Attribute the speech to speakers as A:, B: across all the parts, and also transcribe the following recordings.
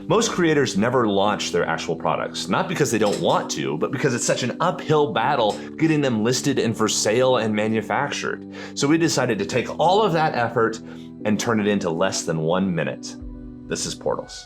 A: Most creators never launch their actual products, not because they don't want to, but because it's such an uphill battle getting them listed and for sale and manufactured. So we decided to take all of that effort and turn it into less than 1 minute. This is Portals.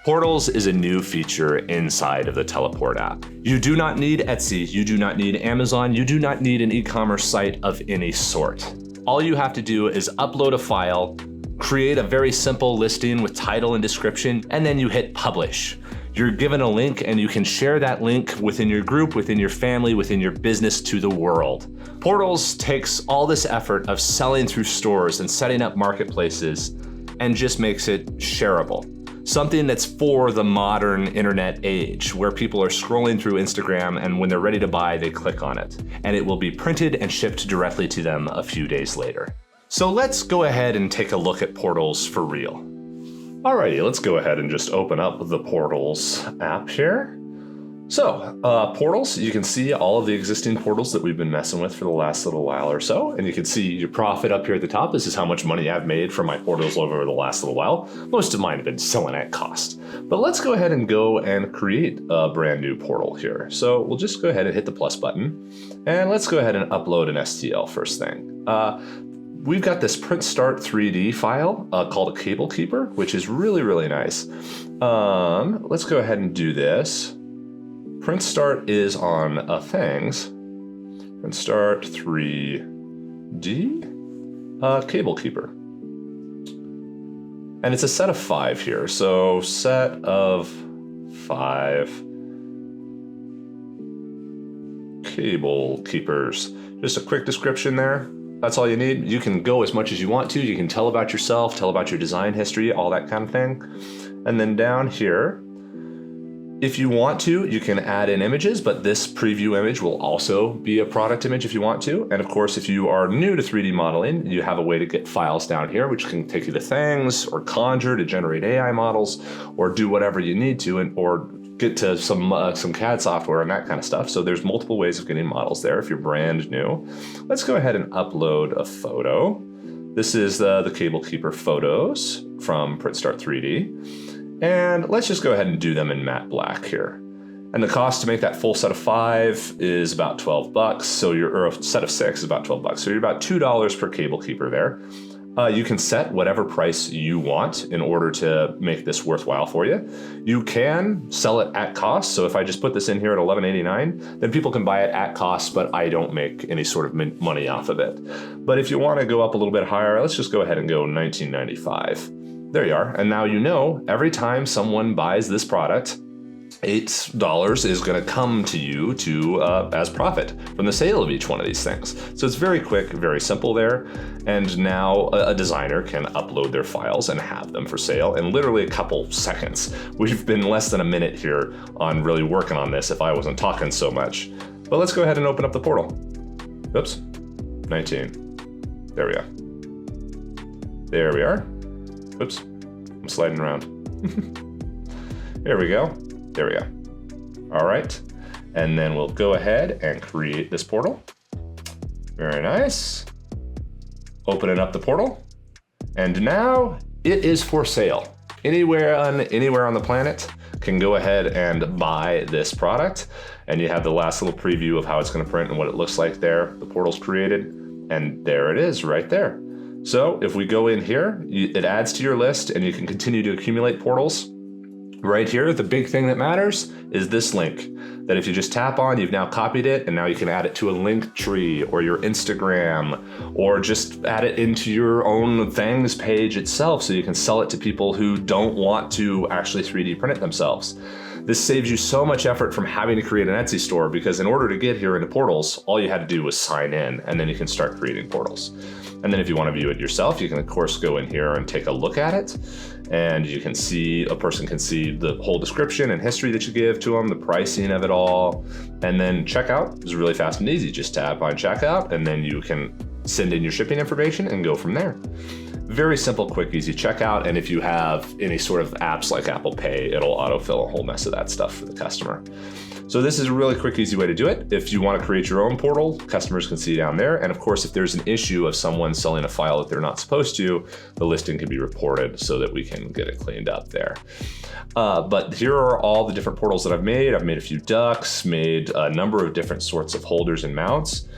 A: Portals is a new feature inside of the Teleport app. You do not need Etsy, you do not need Amazon, you do not need an e-commerce site of any sort. All you have to do is upload a file, create a very simple listing with title and description, and then you hit publish. You're given a link and you can share that link within your group, within your family, within your business to the world. Portals takes all this effort of selling through stores and setting up marketplaces and just makes it shareable. Something that's for the modern internet age, where people are scrolling through Instagram and when they're ready to buy, they click on it. And it will be printed and shipped directly to them a few days later. So let's go ahead and take a look at Portals for real. Alrighty, let's go ahead and just open up the Portals app here. So, Portals, you can see all of the existing portals that we've been messing with for the last little while or so, and you can see your profit up here at the top. This is how much money I've made from my portals over the last little while. Most of mine have been selling at cost. But let's go ahead and go and create a brand new portal here. So we'll just go ahead and hit the plus button, and let's go ahead and upload an STL first thing. We've got this print start 3D file called a cable keeper, which is really, really nice. Let's go ahead and do this. Print start is on things. Print start 3D cable keeper. And it's a set of 5 here. So set of 5 cable keepers. Just a quick description there. That's all you need. You can go as much as you want to. You can tell about yourself, tell about your design history, all that kind of thing. And then down here, if you want to, you can add in images, but this preview image will also be a product image if you want to. And of course, if you are new to 3D modeling, you have a way to get files down here, which can take you to Things or Conjure to generate AI models, or do whatever you need to, or get to some CAD software and that kind of stuff. So there's multiple ways of getting models there if you're brand new. Let's go ahead and upload a photo. This is the Cable Keeper photos from Print Start 3D. And let's just go ahead and do them in matte black here. And the cost to make that full set of 5 is about $12. So or a set of 6 is about $12. So you're about $2 per Cable Keeper there. You can set whatever price you want in order to make this worthwhile for you. You can sell it at cost. So if I just put this in here at $11.89, then people can buy it at cost, but I don't make any sort of money off of it. But if you want to go up a little bit higher, let's just go ahead and go $19.95. There you are. And now you know every time someone buys this product, $8 is going to come to you as profit from the sale of each one of these things. So it's very quick, very simple there. And now a designer can upload their files and have them for sale in literally a couple seconds. We've been less than a minute here on really working on this if I wasn't talking so much. But let's go ahead and open up the portal. Oops, 19. There we are. There we are. Oops, I'm sliding around. There we go. There we go. All right. And then we'll go ahead and create this portal. Very nice. Opening up the portal. And now it is for sale. Anywhere on the planet can go ahead and buy this product. And you have the last little preview of how it's going to print and what it looks like there. The portal's created. And there it is right there. So if we go in here, it adds to your list and you can continue to accumulate portals. Right here, the big thing that matters is this link that if you just tap on, you've now copied it, and now you can add it to a link tree or your Instagram, or just add it into your own Things page itself so you can sell it to people who don't want to actually 3D print it themselves. This saves you so much effort from having to create an Etsy store, because in order to get here into Portals, all you had to do was sign in, and then you can start creating portals. And then if you want to view it yourself, you can of course go in here and take a look at it. And you can see, a person can see the whole description and history that you give to them, the pricing of it all. And then checkout is really fast and easy. Just tap on checkout and then you can send in your shipping information and go from there. Very simple, quick, easy checkout. And if you have any sort of apps like Apple Pay, it'll autofill a whole mess of that stuff for the customer. So this is a really quick, easy way to do it. If you want to create your own portal, customers can see down there. And of course, if there's an issue of someone selling a file that they're not supposed to, the listing can be reported so that we can get it cleaned up there. But here are all the different portals that I've made. I've made a few ducks, made a number of different sorts of holders and mounts.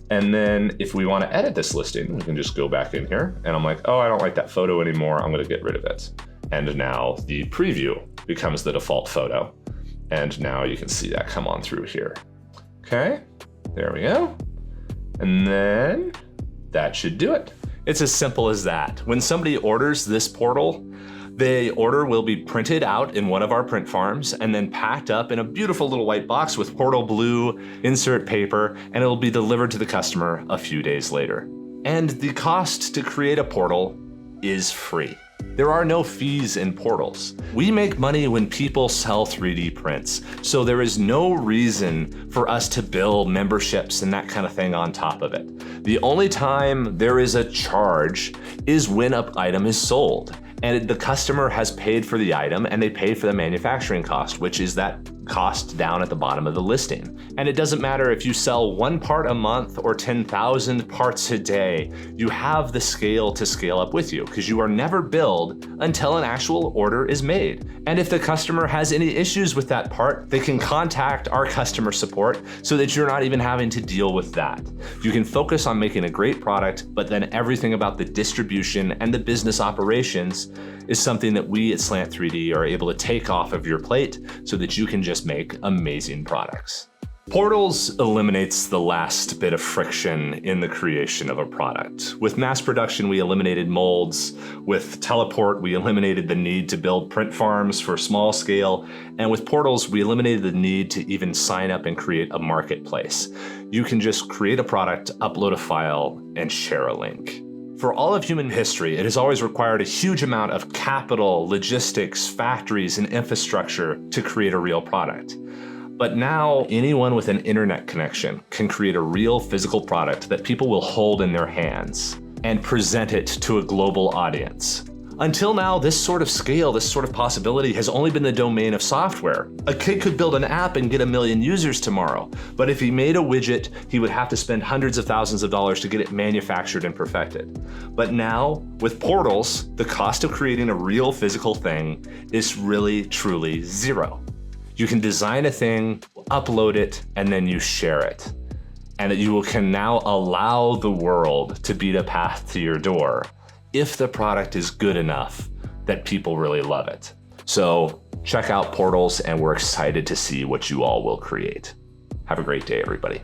A: And then if we want to edit this listing, we can just go back in here and I'm like, oh, I don't like that photo anymore. I'm going to get rid of it. And now the preview becomes the default photo. And now you can see that come on through here. Okay, there we go. And then that should do it. It's as simple as that. When somebody orders this portal, the order will be printed out in one of our print farms and then packed up in a beautiful little white box with portal blue insert paper, and it'll be delivered to the customer a few days later. And the cost to create a portal is free. There are no fees in portals. We make money when people sell 3D prints, so there is no reason for us to bill memberships and that kind of thing on top of it. The only time there is a charge is when an item is sold and the customer has paid for the item and they paid for the manufacturing cost, which is that cost down at the bottom of the listing. And it doesn't matter if you sell 1 part a month or 10,000 parts a day, you have the scale to scale up with you because you are never billed until an actual order is made. And if the customer has any issues with that part, they can contact our customer support so that you're not even having to deal with that. You can focus on making a great product, but then everything about the distribution and the business operations is something that we at Slant 3D are able to take off of your plate so that you can just make amazing products. Portals eliminates the last bit of friction in the creation of a product. With mass production, we eliminated molds. With Teleport, we eliminated the need to build print farms for small scale. And with portals, we eliminated the need to even sign up and create a marketplace. You can just create a product, upload a file, and share a link. For all of human history, it has always required a huge amount of capital, logistics, factories, and infrastructure to create a real product. But now anyone with an internet connection can create a real physical product that people will hold in their hands and present it to a global audience. Until now, this sort of scale, this sort of possibility has only been the domain of software. A kid could build an app and get 1 million users tomorrow, but if he made a widget, he would have to spend hundreds of thousands of dollars to get it manufactured and perfected. But now, with portals, the cost of creating a real physical thing is really, truly zero. You can design a thing, upload it, and then you share it. And that you can now allow the world to beat a path to your door if the product is good enough that people really love it. So check out portals, and we're excited to see what you all will create. Have a great day, everybody.